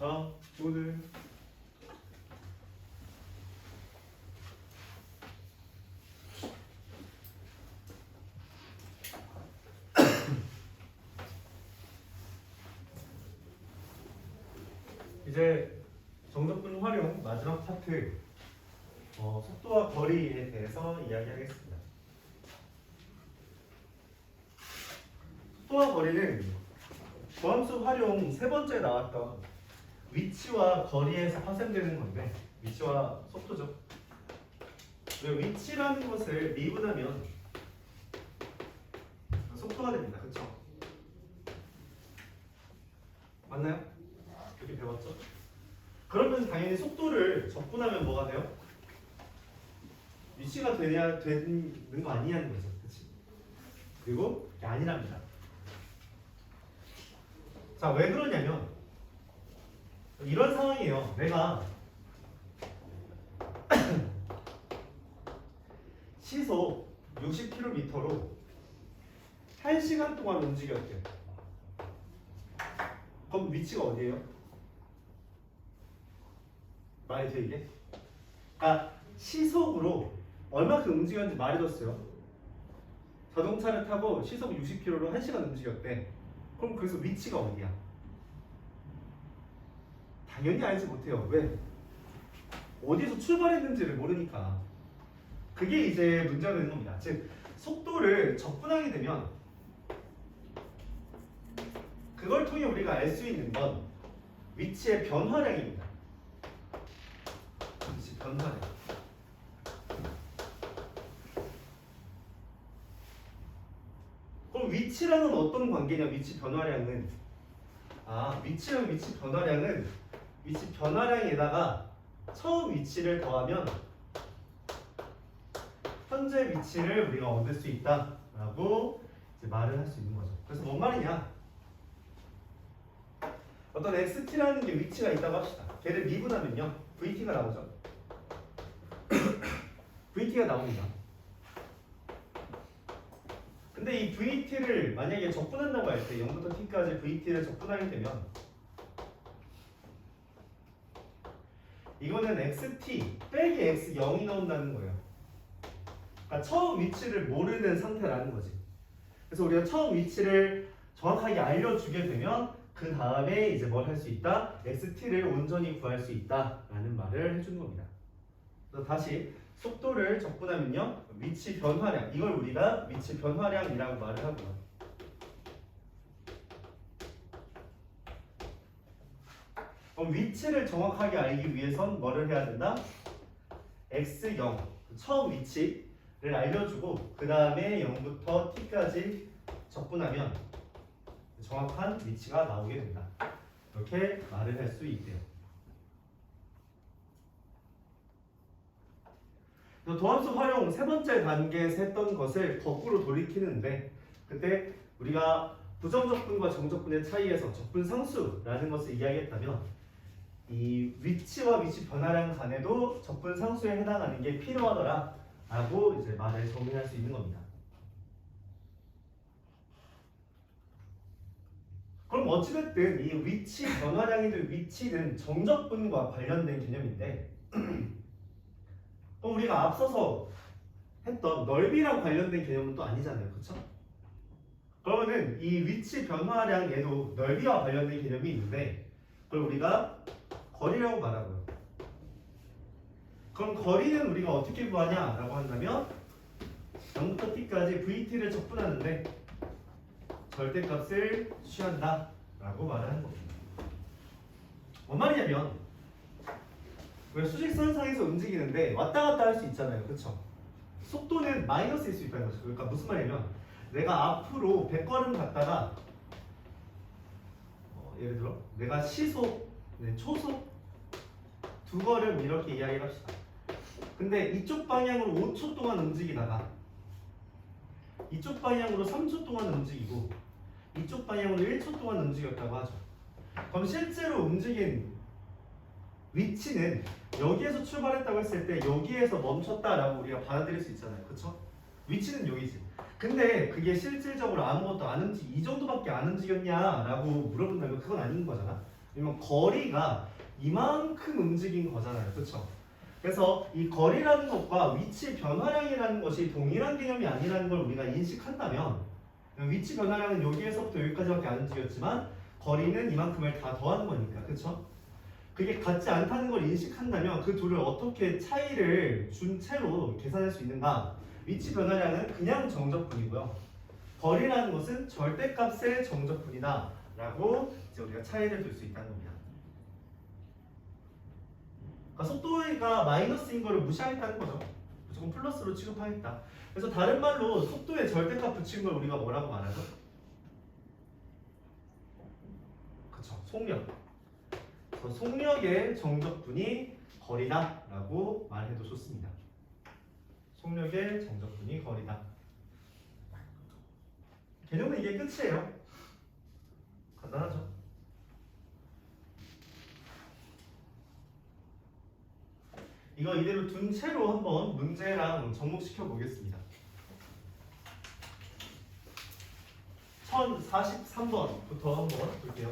자, 오늘 이제 정적분 활용 마지막 파트 속도와 거리에 대해서 이야기하겠습니다. 속도와 거리는 도함수 활용 세 번째 나왔던 위치와 거리에서 파생되는 건데, 위치와 속도죠. 위치라는 것을 미분하면 속도가 됩니다. 그렇죠? 맞나요? 이렇게 배웠죠? 그러면 당연히 속도를 적분하면 뭐가 돼요? 위치가 되는 거 아니냐는 거죠. 그치? 그리고 그게 아니랍니다. 자, 왜 그러냐면 이런 상황이에요. 내가 시속 60km로 1시간 동안 움직였대요. 그럼 위치가 어디예요? 말이 돼 이게? 아, 시속으로 얼마큼 움직였는지 말해줬어요. 자동차를 타고 시속 60km로 1시간 움직였대. 그럼 그래서 위치가 어디야? 당연히 알지 못해요. 왜? 어디서 출발했는지를 모르니까. 그게 이제 문제가 되는 겁니다. 즉, 속도를 적분하게 되면 그걸 통해 우리가 알 수 있는 건 위치의 변화량입니다. 위치 변화량. 그럼 위치랑은 어떤 관계냐? 위치 변화량은 위치랑 위치 변화량은 위치 변화량에다가 처음 위치를 더하면 현재 위치를 우리가 얻을 수 있다라고 이제 말을 할 수 있는 거죠. 그래서 뭔 말이냐? 어떤 xt라는 게 위치가 있다고 합시다. 걔를 미분하면요, vt가 나오죠. vt가 나옵니다. 근데 이 vt를 만약에 적분한다고 할 때 0부터 t까지 vt를 적분하게 되면 이거는 xt 빼기 x 0이 나온다는 거예요. 그러니까 처음 위치를 모르는 상태라는 거지. 그래서 우리가 처음 위치를 정확하게 알려주게 되면 그 다음에 이제 뭘 할 수 있다? xt를 온전히 구할 수 있다라는 말을 해주는 겁니다. 그래서 다시 속도를 적분하면요, 위치 변화량, 이걸 우리가 위치 변화량이라고 말을 하고요. 그럼 위치를 정확하게 알기 위해선 뭐를 해야 된다? x0, 처음 위치를 알려주고 그 다음에 0부터 t까지 적분하면 정확한 위치가 나오게 된다. 이렇게 말을 할 수 있대요. 도함수 활용 세 번째 단계에서 했던 것을 거꾸로 돌이키는데, 그때 우리가 부정적분과 정적분의 차이에서 적분상수라는 것을 이야기했다면 이 위치와 위치 변화량 간에도 적분상수에 해당하는 게 필요하더라 라고 이제 말을 정리할 수 있는 겁니다. 그럼 어찌됐든 이 위치 변화량이든 위치는 정적분과 관련된 개념인데 또 우리가 앞서서 했던 넓이랑 관련된 개념은 또 아니잖아요. 그렇죠? 그러면은 이 위치 변화량에도 넓이와 관련된 개념이 있는데 그걸 우리가 거리라고 말하고요. 그럼 거리는 우리가 어떻게 구하냐라고 한다면 0부터 t까지 vt를 적분하는데 절대값을 취한다 라고 말을 하는 겁니다. 뭔 말이냐면 왜 수직선상에서 움직이는데 왔다 갔다 할 수 있잖아요. 그쵸? 속도는 마이너스일 수 있다는 거죠. 그러니까 무슨 말이냐면 내가 앞으로 100걸음 갔다가 예를 들어 내가 시속, 초속 2걸음 이렇게 이야기를 합시다. 근데 이쪽 방향으로 5초 동안 움직이다가 이쪽 방향으로 3초 동안 움직이고 이쪽 방향으로 1초 동안 움직였다고 하죠. 그럼 실제로 움직인 위치는 여기에서 출발했다고 했을 때 여기에서 멈췄다라고 우리가 받아들일 수 있잖아요. 그쵸? 위치는 여기지. 근데 그게 실질적으로 아무것도 안 움직이 이 정도밖에 안 움직였냐라고 물어본다면 그건 아닌 거잖아. 왜냐면 거리가 이만큼 움직인 거잖아요. 그렇죠? 그래서 이 거리라는 것과 위치 변화량이라는 것이 동일한 개념이 아니라는 걸 우리가 인식한다면 위치 변화량은 여기에서부터 여기까지밖에 안 움직였지만 거리는 이만큼을 다 더하는 거니까. 그렇죠? 그게 같지 않다는 걸 인식한다면 그 둘을 어떻게 차이를 준 채로 계산할 수 있는가? 위치 변화량은 그냥 정적분이고요. 거리라는 것은 절대값의 정적분이다 라고 이제 우리가 차이를 둘 수 있다는 겁니다. 그러니까 속도가 마이너스인 거를 무시하겠다는 거죠. 무조건 플러스로 취급하겠다. 그래서 다른 말로 속도에 절대값 붙인 걸 우리가 뭐라고 말하죠? 그쵸, 속력. 그래서 속력의 정적분이 거리다 라고 말해도 좋습니다. 속력의 정적분이 거리다. 개념은 이게 끝이에요. 간단하죠? 이거 이대로 둔 채로 한번 문제랑 접목시켜 보겠습니다. 1043번부터 한번 볼게요.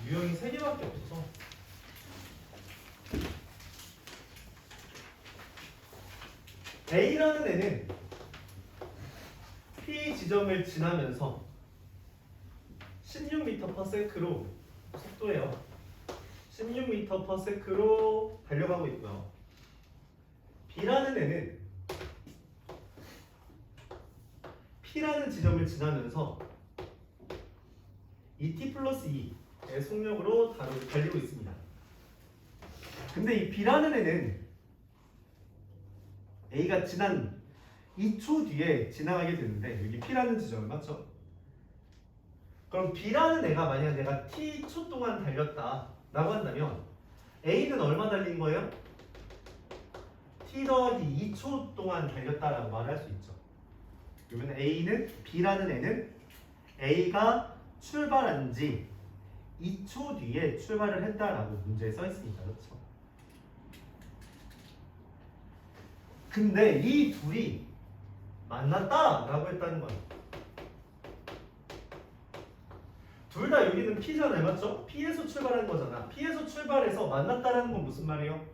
유형이 3개밖에 없어서 A라는 애는 P 지점을 지나면서 16m/s로 속도예요. 16m/s로 달려가고 있고요. B라는 애는 P라는 지점을 지나면서 2t 플러스 2의 속력으로 달리고 있습니다. 근데 이 B라는 애는 A가 지난 2초 뒤에 지나가게 되는데 여기 P라는 지점을 맞죠? 그럼 B라는 애가 만약 내가 t초 동안 달렸다 라고 한다면 A는 얼마 달린 거예요? t 더하기 2초 동안 달렸다라고 말할 수 있죠. 그러면 B라는 애는 A가 출발한 지 2초 뒤에 출발을 했다라고 문제에 써 있습니다. 그렇죠? 근데 이 둘이 만났다라고 했다는 거예요. 둘 다 여기는 P잖아요. 맞죠? P에서 출발한 거잖아. P에서 출발해서 만났다라는 건 무슨 말이에요?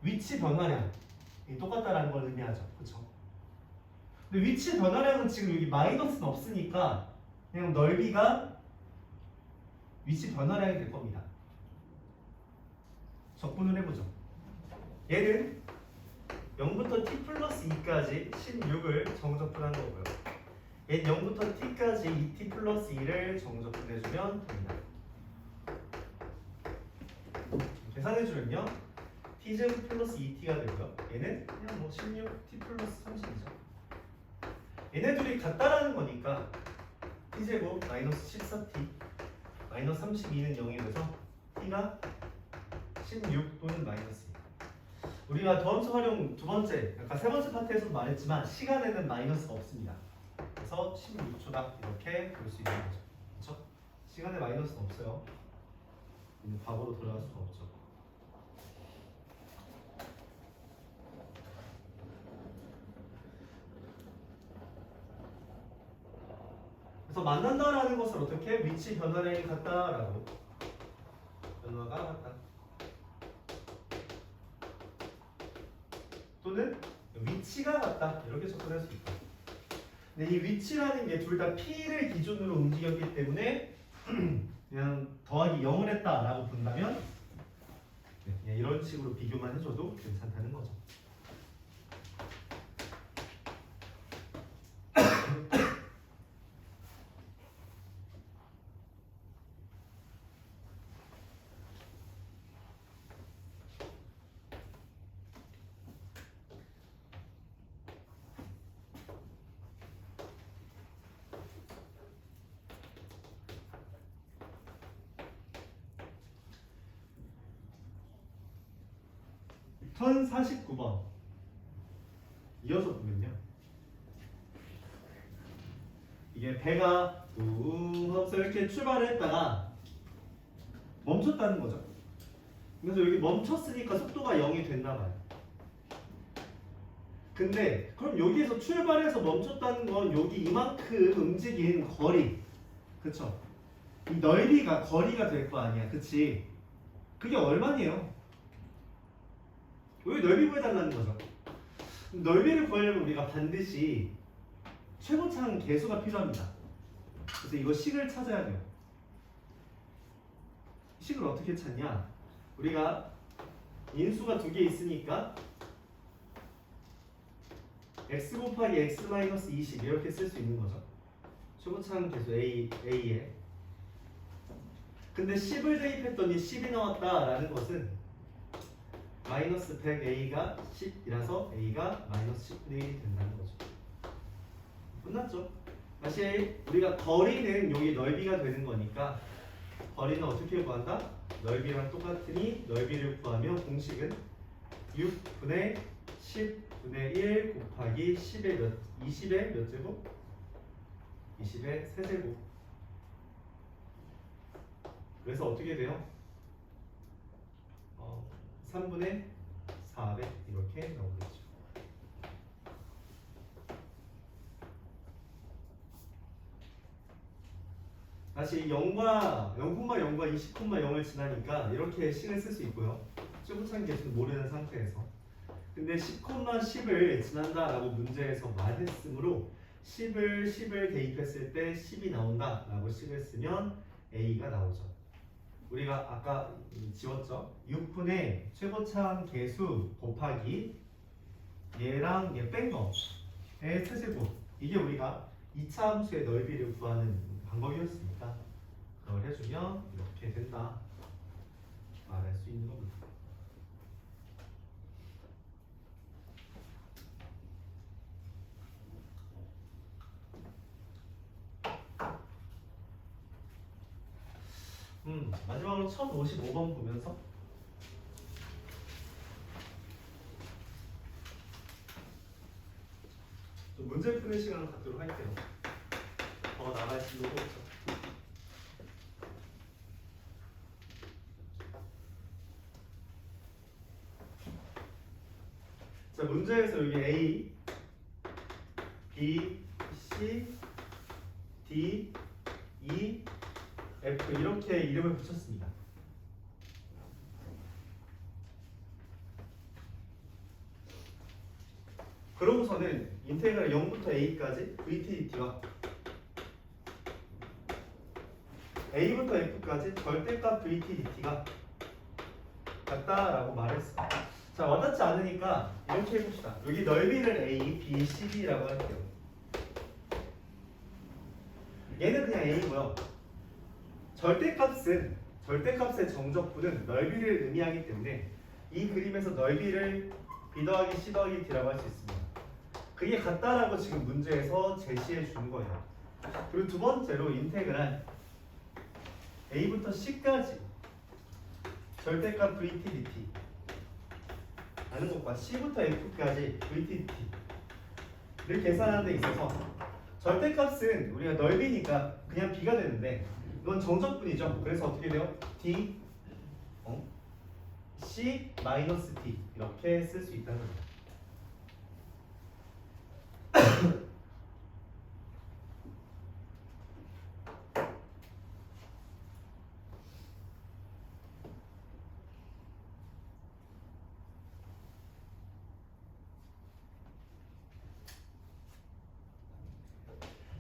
위치 변화량이 똑같다라는 걸 의미하죠. 그렇죠? 근데 위치 변화량은 지금 여기 마이너스는 없으니까 그냥 넓이가 위치 변화량이 될 겁니다. 적분을 해보죠. 얘는 0부터 t 플러스 2까지 16을 정적분한 거고요. 얘는 0부터 t까지 2t 플러스 2를 정적분해주면 됩니다. 계산해주면요. t제곱 플러스 2t가 되고요. 얘는 그냥 뭐 16t 플러스 30이죠. 얘네 둘이 같다라는 거니까 t제곱 마이너스 14t 마이너스 32는 0이 돼서 t가 16 또는 마이너스 2. 우리가 더함수 활용 두 번째, 아까 세 번째 파트에서 말했지만 시간에는 마이너스가 없습니다. 그래서 16초다 이렇게 볼 수 있는 거죠. 그렇죠? 시간에 마이너스는 없어요. 과거로 돌아갈 수가 없죠. 그래서 만난다라는 것을 어떻게 위치 변화량이 같다라고 변화가 같다. 또는 위치가 같다 이렇게 접근할 수 있다. 근데 이 위치라는 게 둘 다 P를 기준으로 움직였기 때문에 그냥 더하기 0을 했다라고 본다면 그냥 이런 식으로 비교만 해줘도 괜찮다는 거죠. 선 49번 이어서 보면요. 이게 배가 하면서 이렇게 출발을 했다가 멈췄다는 거죠. 그래서 여기 멈췄으니까 속도가 0이 됐나 봐요. 근데 그럼 여기에서 출발해서 멈췄다는 건 여기 이만큼 움직인 거리, 그쵸? 이 넓이가 거리가 될 거 아니야, 그치? 그게 얼마네요? 여기 넓이 구해달라는 거죠. 넓이를 구하려면 우리가 반드시 최고차항 계수가 필요합니다. 그래서 이거 식을 찾아야 돼요. 식을 어떻게 찾냐? 우리가 인수가 두 개 있으니까 x 곱하기 x 마이너스 20 이렇게 쓸 수 있는 거죠. 최고차항 계수 A에. 근데 10을 대입했더니 10이 나왔다라는 것은 마이너스 100A가 10이라서 A가 마이너스 10분의 1이 된다는 거죠. 끝났죠? 다시 우리가 거리는 여기 넓이가 되는 거니까 거리는 어떻게 구한다? 넓이랑 똑같으니 넓이를 구하면 공식은 6분의 10분의 1 곱하기 20의 몇 제곱? 20의 세제곱. 그래서 어떻게 돼요? 3분의 400 이렇게 나오겠죠. 다시 0과 20,0을 지나니까 이렇게 식을 쓸 수 있고요. 최고차항 계수는 모르는 상태에서. 근데 10,10을 지난다라고 문제에서 말했으므로 10을 대입했을 때 10이 나온다라고 식을 쓰면 A가 나오죠. 우리가 아까 지웠죠? 6분의 최고차항 계수 곱하기 얘랑 얘 뺀 거의 세제곱. 이게 우리가 2차 함수의 넓이를 구하는 방법이었으니까 그걸 해주면 이렇게 된다 말할 수 있는 겁니다. 마지막으로 1055번 보면서 좀 문제 푸는 시간을 갖도록 할게요. 더 나갈 수도 없죠. 자, 문제에서 여기 A, B, C, D, E, F 이렇게 이름을 붙였습니다. 그러고서는 인테그랄 0부터 A까지 VTDT와 A부터 F까지 절대값 VTDT가 같다라고 말했어. 자, 와닿지 않으니까 이렇게 해봅시다. 여기 넓이를 A, B, C, D라고 할게요. 얘는 그냥 A고요. 절대값의 정적분은 넓이를 의미하기 때문에 이 그림에서 넓이를 B 더하기 C 더하기 D라고 할 수 있습니다. 그게 같다라고 지금 문제에서 제시해 준 거예요. 그리고 두 번째로 인테그랄 A부터 C까지 절대값 VTDT 라는 것과 C부터 F까지 VTDT를 계산하는 데 있어서 절대값은 우리가 넓이니까 그냥 B가 되는데 이건 정적분이죠. 그래서 어떻게 돼요? D C 마이너스 D 이렇게 쓸 수 있다는 거죠.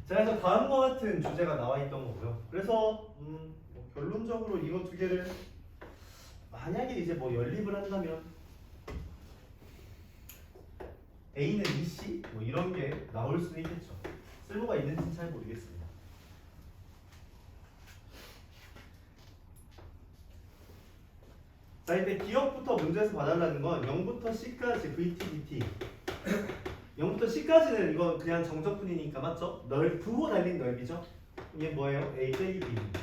자, 그래서 다음과 같은 주제가 나와 있던 거고요. 그래서 뭐 결론적으로 이거 두 개를 만약에 이제 뭐 연립을 한다면 A는 EC 뭐 이런 게 나올 수는 있겠죠. 쓸모가 있는지는 잘 모르겠습니다. 자, 이때 기억부터 문제에서 봐달라는 건 0부터 C까지 VTDT 0부터 C까지는 이건 그냥 정적분이니까 맞죠? 부호 달린 넓이죠? 이게 뭐예요? A 빼기 B입니다.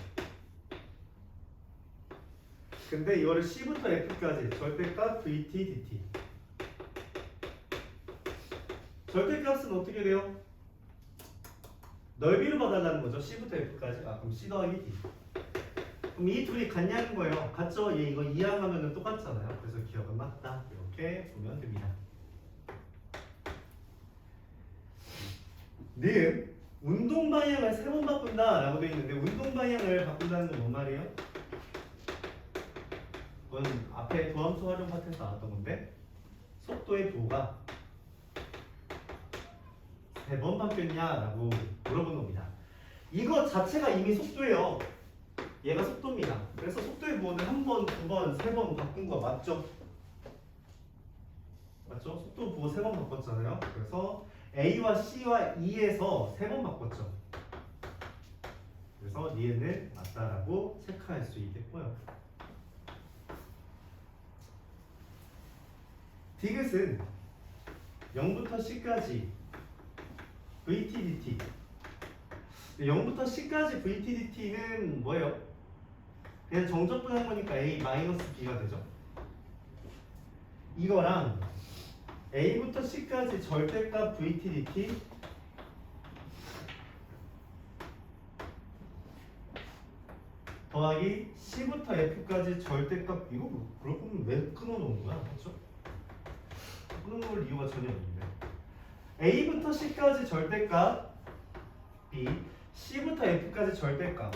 근데 이거를 C부터 F까지 절대값 VTDT 절대값은 어떻게 돼요? 넓이로 봐달라는 거죠. C부터 F까지. 그럼 C 더하기 D. 그럼 이 둘이 같냐는 거예요. 같죠? 얘 이거 이항하면 똑같잖아요. 그래서 기억은 맞다. 이렇게 보면 됩니다. 니은 운동 방향을 3번 바꾼다라고 되어 있는데 운동 방향을 바꾼다는 건 뭔 말이에요? 그건 앞에 도함수 활용 파트에서 나왔던 건데 속도의 도가 3번 바뀌었냐라고 물어보는 겁니다. 이거 자체가 이미 속도예요. 얘가 속도입니다. 그래서 속도의 부호는 1번, 2번, 3번 바꾼 거 맞죠? 맞죠? 속도 부호 3번 바꿨잖아요. 그래서 A와 C와 E에서 3번 바꿨죠. 그래서 니은은 맞다라고 체크할 수 있겠고요. 디귿은 0부터 C까지 VTDT 0부터 C까지 VTDT는 뭐예요? 그냥 정적분한 거니까 A-B가 되죠. 이거랑 A부터 C까지 절대값 VTDT 더하기 C부터 F까지 절대값 이거 그럴 거면 왜 끊어놓은 거야? 그렇죠? 끊어놓을 이유가 전혀 없는데 A부터 C까지 절대값 B C부터 F까지 절대값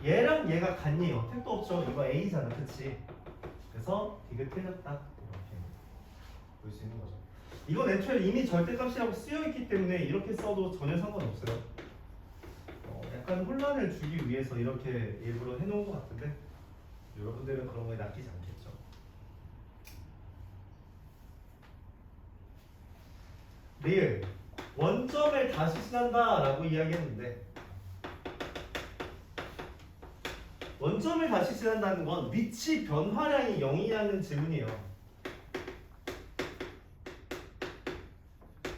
얘랑 얘가 같네요. 택도 없죠. 이거 A잖아. 그치? 그래서 디귿 틀렸다 이렇게 볼 수 있는 거죠. 이건 애초에 이미 절대값이라고 쓰여있기 때문에 이렇게 써도 전혀 상관없어요. 약간 혼란을 주기 위해서 이렇게 일부러 해놓은 것 같은데 여러분들은 그런 거에 낚이지 않겠죠. 리을 원점을 다시 친한다 라고 이야기했는데 원점을 다시 친한다는 건 위치 변화량이 0이냐는 질문이에요.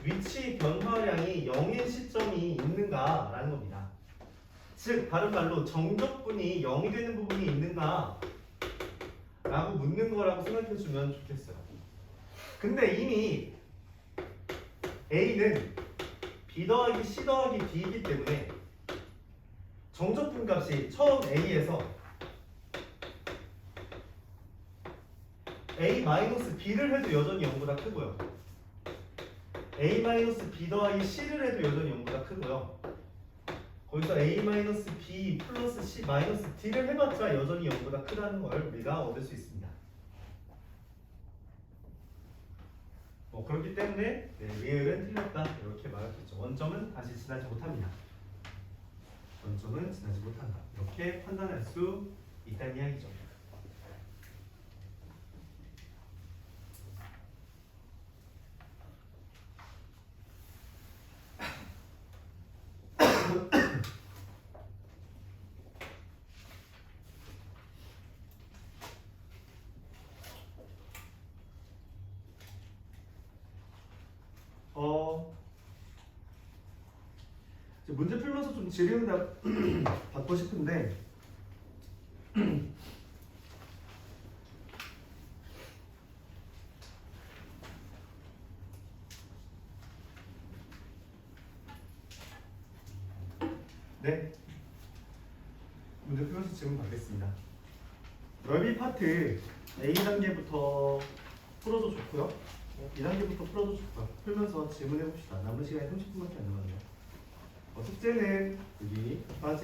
위치 변화량이 0인 시점이 있는가 라는 겁니다. 즉 다른 말로 정적분이 0이 되는 부분이 있는가 라고 묻는 거라고 생각해 주면 좋겠어요. 근데 이미 A는 B 더하기 C 더하기 D이기 때문에 정적분 값이 처음 A에서 A-B를 해도 여전히 0보다 크고요. A-B 더하기 C를 해도 여전히 0보다 크고요. 거기서 A-B 플러스 C-D를 해봤자 여전히 0보다 크다는 걸 우리가 얻을 수 있습니다. 그렇기 때문에 리을은 틀렸다 이렇게 말할 수 있죠. 원점은 다시 지나지 못합니다. 원점은 지나지 못한다. 이렇게 판단할 수 있다는 이야기죠. 문제 풀면서 좀 질의응답 받고 싶은데 네 문제 풀면서 질문 받겠습니다. 넓이 파트 A단계부터 풀어도 좋고요 2단계부터 풀어도 좋고요. 풀면서 질문해 봅시다. 남은 시간이 30분밖에 안 남았네요. 숙제는 여기 빠지